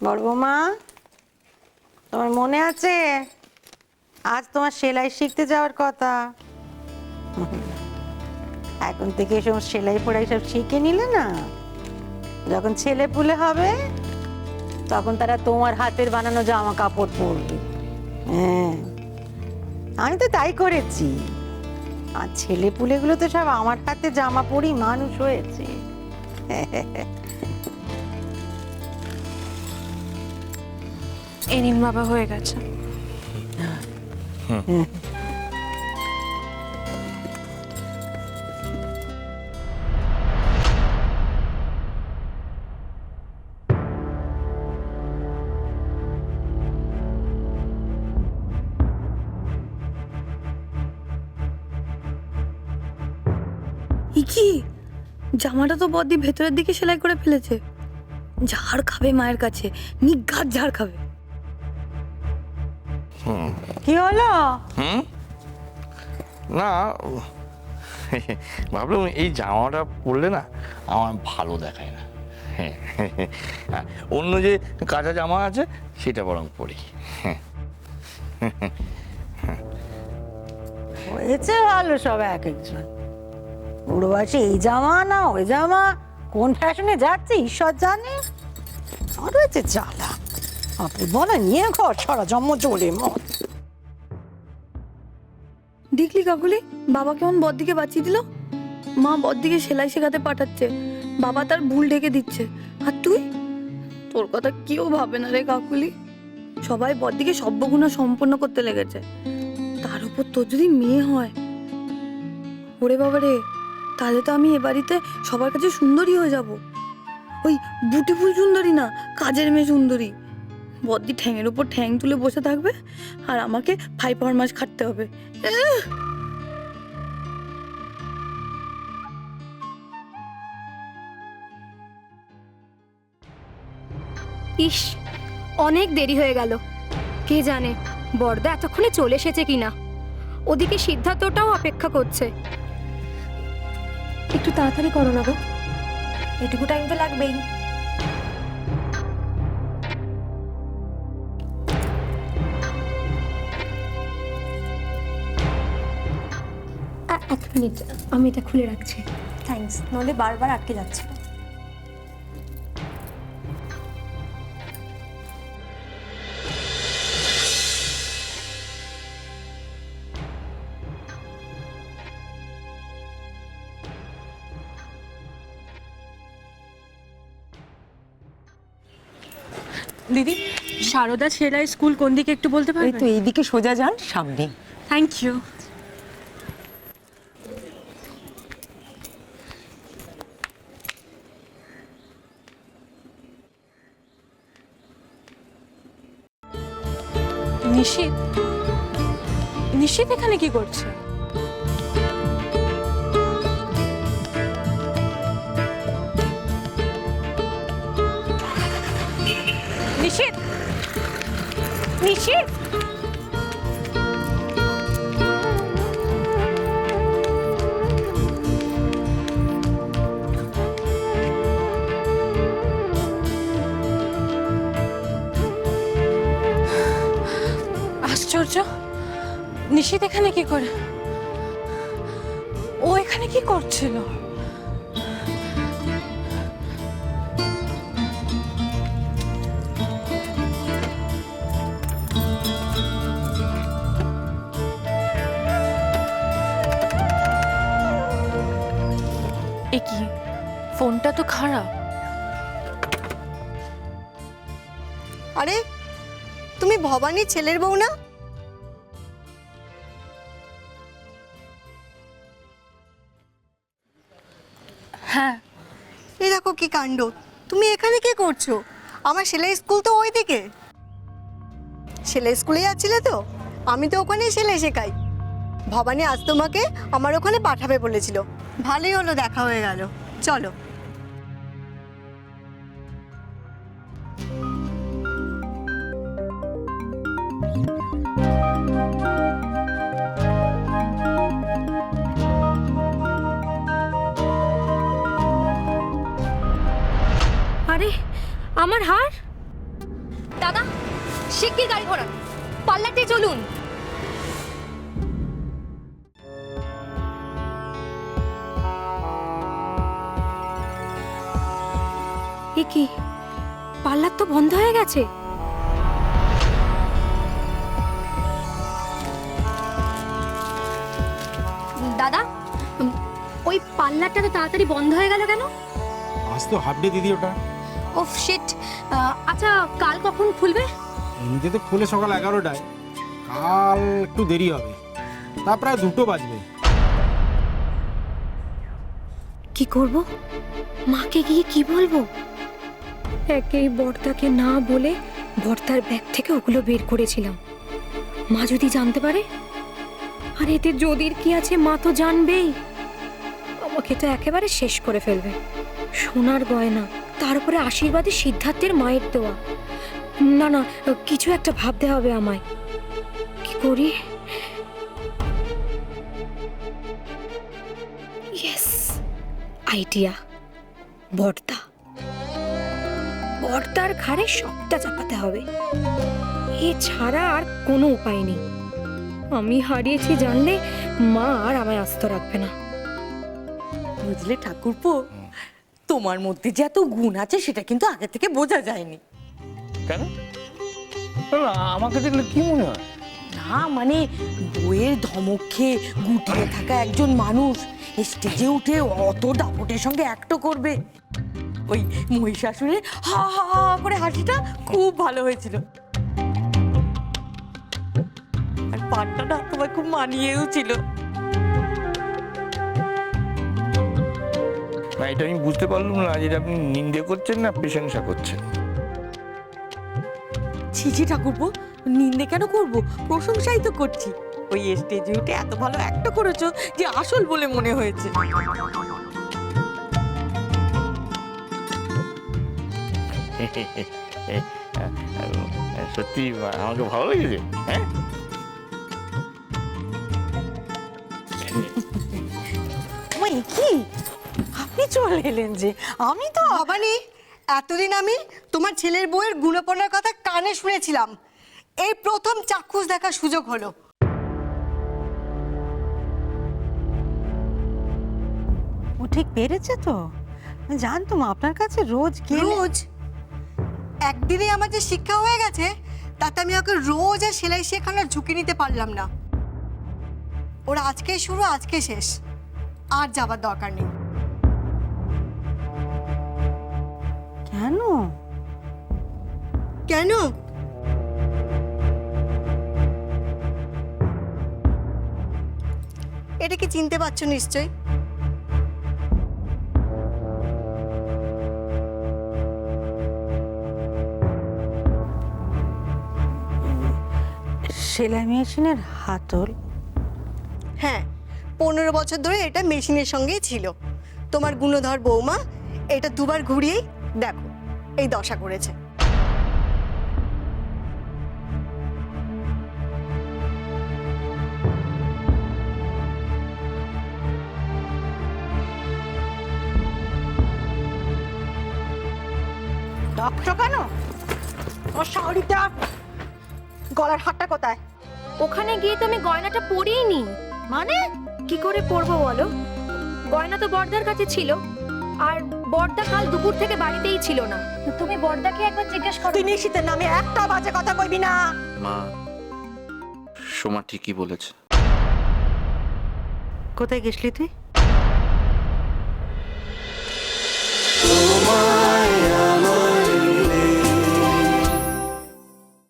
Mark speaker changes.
Speaker 1: বড় বৌমা, তোমার মনে আছে আজ তোমার সেলাই শিখতে যাওয়ার কথা? এখন থেকে এসব সেলাই পড়াই সব শিখে নিলে না, যখন ছেলে পুলে হবে তখন তারা তোমার হাতের বানানো জামা কাপড় পরবে। হ্যাঁ, আমি তো তাই করেছি। আর ছেলে পুলেগুলো তো সব আমার হাতে জামা পরেই মানুষ হয়েছে।
Speaker 2: এই নিন বাবা, হয়ে গেছে।
Speaker 3: কি জামাটা তো বদি ভেতরের দিকে সেলাই করে ফেলেছে। ঝাড় খাবে মায়ের কাছে, নিঘাত ঝাড় খাবে।
Speaker 1: কি হলো?
Speaker 4: না, ভাবলাম এই জামাটা পরলে না আমার ভালো দেখায় না। অন্য যে কাঁচা জামা আছে সেটা বরং পরি।
Speaker 1: হয়েছে ভালো সব এক একজন। বুড়ো বয়সে এই জামা না ওই জামা, কোন ফ্যাশনে যাচ্ছে ঈশ্বর জানে। আর হয়েছে জ্বালা, আপনি বলে নিয়ে ঘর ছড়া জন্ম চলে মত।
Speaker 3: দেখলি কাকুলি, বাবা কেমন বদ্দিকে বাঁচিয়ে দিল। মা বদ্দিকে সেলাই শেখাতে পাঠাচ্ছে, বাবা তার ভুল ঢেকে দিচ্ছে। আর তুই, তোর কথা কেউ ভাবে না রে কাকুলি। সবাই বদ্দিকে সভ্যগুণ সম্পন্ন করতে লেগেছে। তার উপর তোর যদি মেয়ে হয়, ওরে বাবা রে, তাহলে তো আমি এ বাড়িতে সবার কাছে সুন্দরী হয়ে যাব। ওই বুটিফুল সুন্দরী না, কাজের মেয়ে সুন্দরী। বদ্দি ঠ্যাংয়ের উপর ঠ্যাং তুলে বসে থাকবে, আর আমাকে 5 মাস খাটতে হবে।
Speaker 2: ইস, অনেক দেরি হয়ে গেল। কে জানে বড়দা এতক্ষণে চলে এসেছে কিনা। ওদিকে সিদ্ধার্থটাও অপেক্ষা করছে। একটু তাড়াতাড়ি করো না গো, এটুকু টাইম তো লাগবেই। এক মিনিট, আমি এটা খুলে রাখছি। থ্যাঙ্কস, নইলে বারবার আটকে যাচ্ছে।
Speaker 5: দিদি, সারদা সেলাই স্কুল কোন দিকে একটু বলতে
Speaker 1: এই
Speaker 5: পারবেন?
Speaker 1: তো এইদিকে সোজা যান, সামনে।
Speaker 5: Thank you. নিশিত, নিশিত এখানে কি করছে? নিশিত, নিশিত, আশ্চর্য, নিশিত এখানে কি করে? ও এখানে কি করছিল? এ কি, ফোনটা তো খারাপ।
Speaker 6: আরে, তুমি ভবানীর ছেলের বউ না?
Speaker 5: হ্যাঁ।
Speaker 6: এই দেখো কি কাণ্ড, তুমি এখানে কি করছো? আমার সেলাই স্কুল তো ওইদিকে। সেলাই স্কুলে যাচ্ছিলে তো? আমি তো ওখানে সেলাই শেখাই। ভবানী আজ তোমাকে আমার ওখানে পাঠাবে বলেছিল। ভালোই হলো, দেখা হয়ে গেল। চলো।
Speaker 2: আরে, আমার হার! দাদা শিগগির গাড়ি ঘোড়ান, পাল্লাতে চলুন। এ কি, পাল্লার তো বন্ধ হয়ে গেছে। দাদা ওই পাল্লাটা তো তাড়াতাড়ি বন্ধ হয়ে গেল কেন?
Speaker 7: আজ তো হাফ ডে দিদি ওটা।
Speaker 2: ওফ শিট। আচ্ছা কাল কখন খুলবে?
Speaker 7: এমনিতে তো খুলে সকাল 11টায়, কাল একটু দেরি হবে, তা প্রায় 2টো বাজবে।
Speaker 2: কি করব? মাকে গিয়ে কি বলবো? একেই বর্দাকে না বলে বর্দার ব্যাগ থেকে ওগুলো বের করেছিলাম। মা যদি জানতে পারে, আর এতে যদির কি আছে মা তো জানবেই, আমাকে তো একেবারে শেষ করে ফেলবে। সোনার গয়না, তারপরে আশীর্বাদে সিদ্ধার্থের মায়ের দেওয়া। না না, কিছু একটা ভাবতে হবে আমায়। কি করি? Yes, idea. বর্দা, বর্দার ঘাড়ে সবটা চাপাতে হবে, এছাড়া আর কোনো উপায় নেই। আমি হারিয়েছি জানলে মা আর আমায় আস্ত রাখবে না।
Speaker 8: বুঝলে ঠাকুরপো, তোমার মধ্যে যে এত গুণ আছে সেটা কিন্তু আগে থেকে বোঝা যায়নি।
Speaker 4: কেন? না, আমাকে দেখলে কি মনে হয়?
Speaker 8: না মানে বইয়ের ধমক খেয়ে গুটিয়ে থাকা একজন মানুষ স্টেজে উঠে অত দাপটের সঙ্গে অ্যাক্টও করবে। ওই মহিষাসুরের হা হা হা করে হাসিটা খুব ভালো হয়েছিল, আর পাটটা না তোমার খুব মানিয়েও ছিল।
Speaker 4: না, এটা আমি বুঝতে পারলাম না যে আপনি নিন্দে করছেন না প্রশংসা করছেন।
Speaker 8: ছিছি ঠাকুরপো, নিন্দে কেন করব, প্রশংসাই তো করছি। ওই স্টেজে উঠে এত ভালো অ্যাক্টও করেছো যে আসল বলে মনে হয়েছে।
Speaker 4: সত্যি আমাকে ভালো লেগেছে। হ্যাঁ,
Speaker 8: কি আপনি চলে এলেন যে?
Speaker 6: আমি তো ভবানী, এতদিন আমি তোমার ছেলের বউয়ের গুণপনার কথা কানে শুনেছিলাম, এই প্রথম চাক্ষুষ দেখার সুযোগ হলো।
Speaker 1: ও ঠিক পেরেছে তো? আমি জানতাম আপনার কাছে রোজ গেলে।
Speaker 6: রোজ একদিনে আমার যে শিক্ষা হয়ে গেছে, তাতে আমি ওকে রোজ আর সেলাই শেখানোর ঝুঁকি নিতে পারলাম না। ওরা আজকে শুরু, আজকে শেষ, আর যাবার দরকার নেই।
Speaker 1: কেন?
Speaker 6: কেন? এটা কি চিনতে পারছো নিশ্চয়?
Speaker 1: সেলাই মেশিনের হাতল?
Speaker 6: হ্যাঁ, 15 বছর ধরে এটা মেশিনের সঙ্গেই ছিল। তোমার গুণধর বৌমা এটা দুবার ঘুরিয়েই দেখো এই দশা করেছে।
Speaker 1: ডাকছো কেন? ওর শাড়িটা, গলার হারটা কোথায়?
Speaker 2: ওখানে গিয়ে তো আমি গয়নাটা পরিই নি।
Speaker 1: মানে
Speaker 2: কি করে পরবো বলো? গয়না তো বর্দার কাছে ছিল, আর বর্দা কাল দুপুর থেকে বাড়িতেই ছিল না। তুমি বর্দাকে একবার জিজ্ঞেস করো।
Speaker 1: তুই নিশিতের নামে একটা বাজে কথা কইবি না।
Speaker 9: মা, সোমা ঠিকই বলেছে।
Speaker 1: কোথায় গেছলি তুই?
Speaker 9: তোমার